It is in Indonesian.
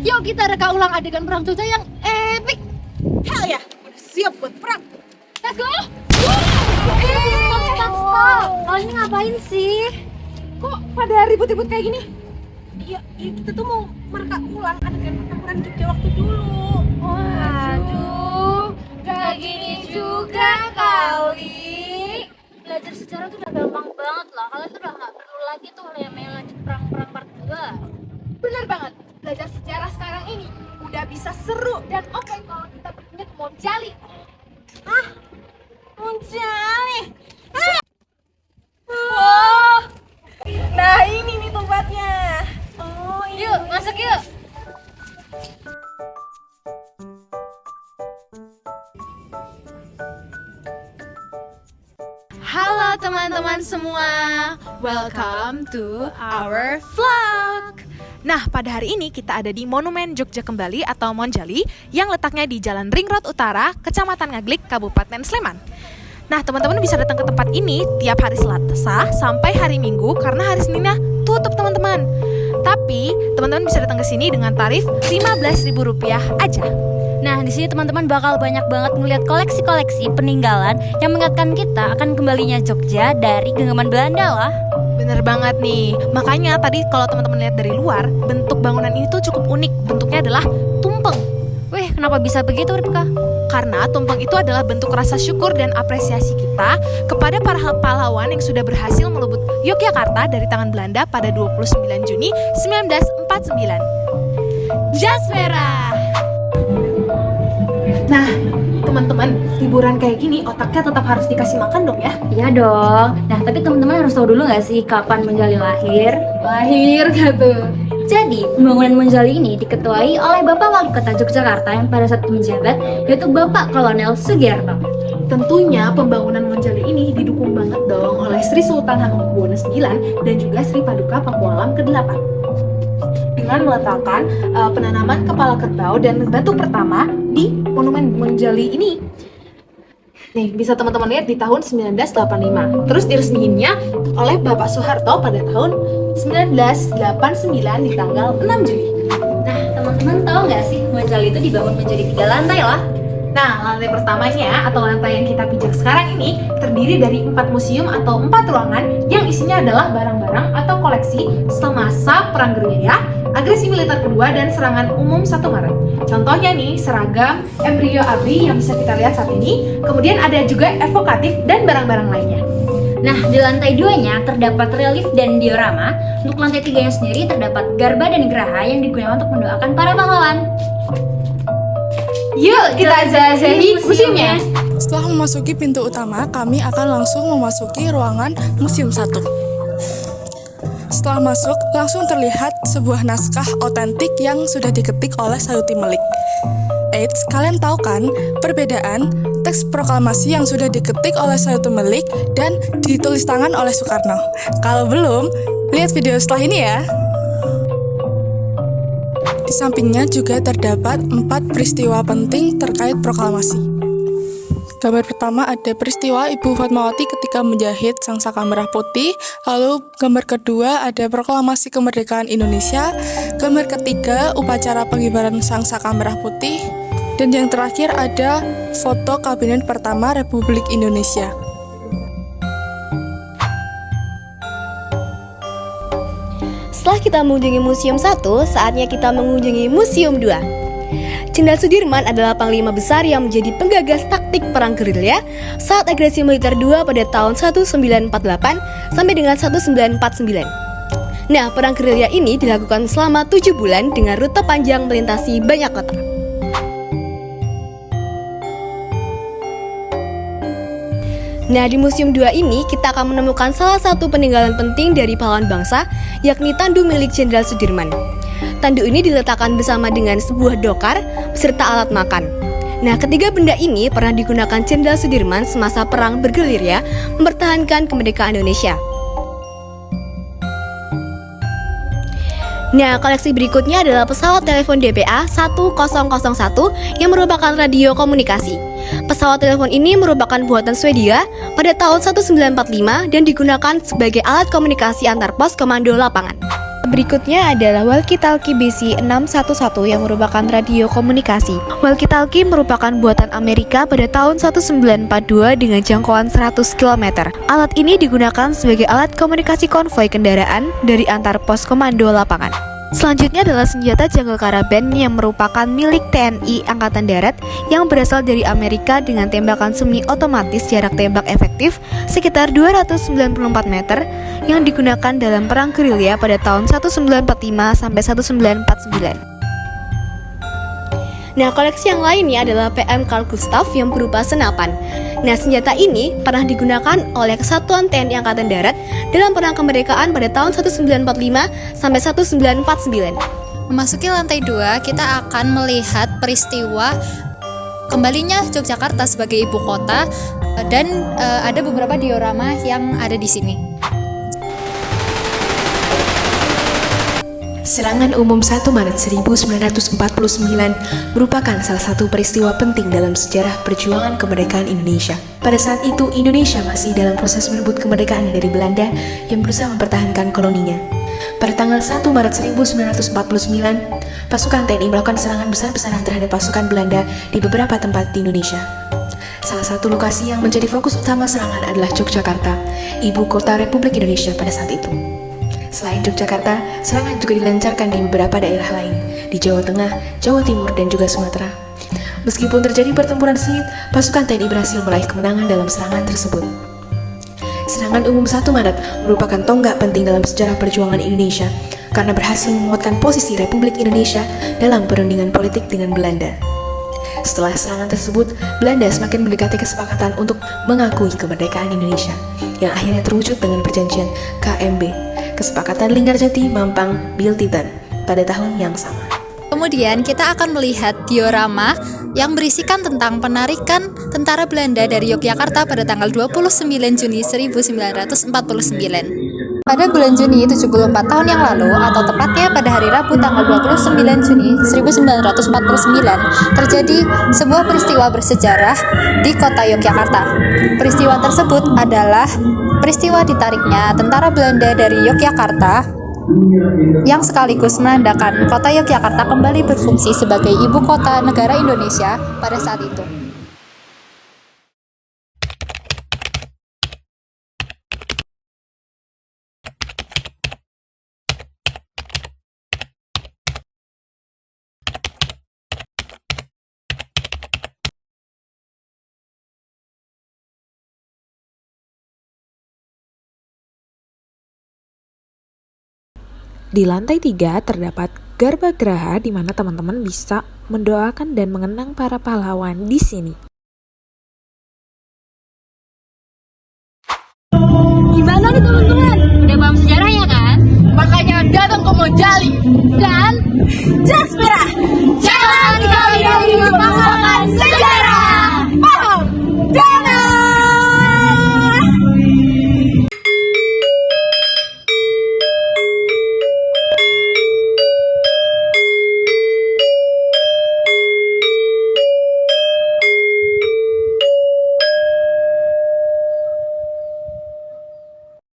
Yuk kita reka ulang adegan perang Jogja yang epic. Hell ya, udah siap buat perang. Let's go. Stop. Kalian ini ngapain sih? Kok pada ribut-ribut kayak gini? Iya, kita tuh mau mereka ulang adegan pertempuran Jogja waktu dulu. Waduh, gak gini juga kali. Belajar sejarah tuh udah gampang banget lah. Kalian tuh udah gak perlu lagi tuh yang lanjut perang-perang part 2. Bener banget. Belajar sejarah sekarang ini Udah bisa seru. dan oke kalau kita perginya ke Monjali. Monjali. Wow. Nah ini nih tempatnya. Oh iya. Yuk, masuk yuk. Halo teman-teman semua, welcome to our vlog. Nah, pada hari ini kita ada di Monumen Jogja Kembali atau Monjali yang letaknya di Jalan Ring Road Utara, Kecamatan Ngaglik, Kabupaten Sleman. Nah, teman-teman bisa datang ke tempat ini tiap hari Selasa sampai hari Minggu karena hari Seninnya tutup teman-teman. Tapi, teman-teman bisa datang ke sini dengan tarif Rp15.000 aja. Nah, di sini teman-teman bakal banyak banget ngeliat koleksi-koleksi peninggalan yang mengingatkan kita akan kembalinya Jogja dari genggaman Belanda lah. Bener banget nih, makanya tadi kalau teman-teman lihat dari luar, bentuk bangunan ini tuh cukup unik. Bentuknya adalah tumpeng. Wih, kenapa bisa begitu, Ripka? Karena tumpeng itu adalah bentuk rasa syukur dan apresiasi kita kepada para pahlawan yang sudah berhasil melebut Yogyakarta dari tangan Belanda pada 29 Juni 1949. Jas Merah! Nah, teman-teman, liburan kayak gini otaknya tetap harus dikasih makan dong ya. Iya dong. Nah, tapi teman-teman harus tahu dulu nggak sih kapan Monjali lahir? Lahir gitu. Jadi, pembangunan Monjali ini diketuai oleh Bapak Wali Kota Yogyakarta yang pada saat itu menjabat, yaitu Bapak Kolonel Sugiarto. Tentunya pembangunan Monjali ini didukung banget dong oleh Sri Sultan Hamengkubuwono IX dan juga Sri Paduka Pakualam ke-8. Dengan meletakkan penanaman kepala kerbau dan batu pertama di Monumen Monjali ini. Nih, bisa teman-teman lihat di tahun 1985. Terus diresmiinnya oleh Bapak Soeharto pada tahun 1989 di tanggal 6 Juli. Nah, teman-teman tahu nggak sih Monjali itu dibangun menjadi 3 lantai lah. Nah, lantai pertamanya atau lantai yang kita pijak sekarang ini terdiri dari 4 museum atau 4 ruangan yang isinya adalah barang-barang atau koleksi semasa Perang Gerilya, agresi militer kedua, dan serangan umum 1 Maret. Contohnya nih, seragam embrio ABRI yang bisa kita lihat saat ini, kemudian ada juga evokatif dan barang-barang lainnya. Nah, di lantai 2-nya terdapat relief dan diorama. Untuk lantai 3-nya sendiri terdapat garba dan geraha yang digunakan untuk mendoakan para pahlawan. Yuk, kita jajahi museumnya. Setelah memasuki pintu utama, kami akan langsung memasuki ruangan Museum 1. Setelah masuk, langsung terlihat sebuah naskah otentik yang sudah diketik oleh Sayuti Melik. Eits, kalian tahu kan perbedaan teks proklamasi yang sudah diketik oleh Sayuti Melik dan ditulis tangan oleh Soekarno? Kalau belum, lihat video setelah ini ya. Di sampingnya juga terdapat 4 peristiwa penting terkait proklamasi. Gambar pertama ada peristiwa Ibu Fatmawati ketika menjahit sangsaka merah putih. Lalu gambar kedua ada proklamasi kemerdekaan Indonesia. Gambar ketiga upacara pengibaran sangsaka merah putih. Dan yang terakhir ada foto kabinet pertama Republik Indonesia. Setelah kita mengunjungi Museum 1, saatnya kita mengunjungi Museum 2. Jenderal Sudirman adalah panglima besar yang menjadi penggagas taktik perang gerilya saat agresi militer 2 pada tahun 1948 sampai dengan 1949. Nah, perang gerilya ini dilakukan selama 7 bulan dengan rute panjang melintasi banyak kota. Nah, di Museum 2 ini kita akan menemukan salah satu peninggalan penting dari pahlawan bangsa, yakni tandu milik Jenderal Sudirman. Tandu ini diletakkan bersama dengan sebuah dokar beserta alat makan. Nah, ketiga benda ini pernah digunakan Jenderal Sudirman semasa perang bergerilya mempertahankan kemerdekaan Indonesia. Nah, koleksi berikutnya adalah pesawat telepon DPA 1001 yang merupakan radio komunikasi. Pesawat telepon ini merupakan buatan Swedia pada tahun 1945 dan digunakan sebagai alat komunikasi antar pos komando lapangan. Berikutnya adalah walkie-talkie BC 611 yang merupakan radio komunikasi. Walkie-talkie merupakan buatan Amerika pada tahun 1942 dengan jangkauan 100 km. Alat ini digunakan sebagai alat komunikasi konvoi kendaraan dari antar pos komando lapangan. Selanjutnya adalah senjata jungle caravan yang merupakan milik TNI Angkatan Darat yang berasal dari Amerika dengan tembakan semi otomatis jarak tembak efektif sekitar 294 meter yang digunakan dalam perang gerilya pada tahun 1945 sampai 1949. Nah, koleksi yang lainnya adalah PM Carl Gustav yang berupa senapan. Nah, senjata ini pernah digunakan oleh Kesatuan TNI Angkatan Darat dalam Perang Kemerdekaan pada tahun 1945 sampai 1949. Memasuki lantai 2, kita akan melihat peristiwa kembalinya Yogyakarta sebagai ibu kota dan ada beberapa diorama yang ada di sini. Serangan umum 1 Maret 1949 merupakan salah satu peristiwa penting dalam sejarah perjuangan kemerdekaan Indonesia. Pada saat itu, Indonesia masih dalam proses merebut kemerdekaan dari Belanda yang berusaha mempertahankan koloninya. Pada tanggal 1 Maret 1949, pasukan TNI melakukan serangan besar-besaran terhadap pasukan Belanda di beberapa tempat di Indonesia. Salah satu lokasi yang menjadi fokus utama serangan adalah Yogyakarta, ibu kota Republik Indonesia pada saat itu. Selain Yogyakarta, serangan juga dilancarkan di beberapa daerah lain, di Jawa Tengah, Jawa Timur, dan juga Sumatera. Meskipun terjadi pertempuran sengit, pasukan TNI berhasil meraih kemenangan dalam serangan tersebut. Serangan umum 1 Maret merupakan tonggak penting dalam sejarah perjuangan Indonesia karena berhasil menguatkan posisi Republik Indonesia dalam perundingan politik dengan Belanda. Setelah serangan tersebut, Belanda semakin mendekati kesepakatan untuk mengakui kemerdekaan Indonesia, yang akhirnya terwujud dengan perjanjian KMB, Kesepakatan Linggarjati Mampang Biltitan, pada tahun yang sama. Kemudian kita akan melihat diorama yang berisikan tentang penarikan tentara Belanda dari Yogyakarta pada tanggal 29 Juni 1949. Pada bulan Juni 74 tahun yang lalu, atau tepatnya pada hari Rabu tanggal 29 Juni 1949, terjadi sebuah peristiwa bersejarah di kota Yogyakarta. Peristiwa tersebut adalah peristiwa ditariknya tentara Belanda dari Yogyakarta yang sekaligus menandakan kota Yogyakarta kembali berfungsi sebagai ibu kota negara Indonesia pada saat itu. Di lantai 3 terdapat Garbageraha di mana teman-teman bisa mendoakan dan mengenang para pahlawan di sini. Gimana nih teman-teman? Udah paham sejarahnya kan? Makanya datang ke Monjali dan Just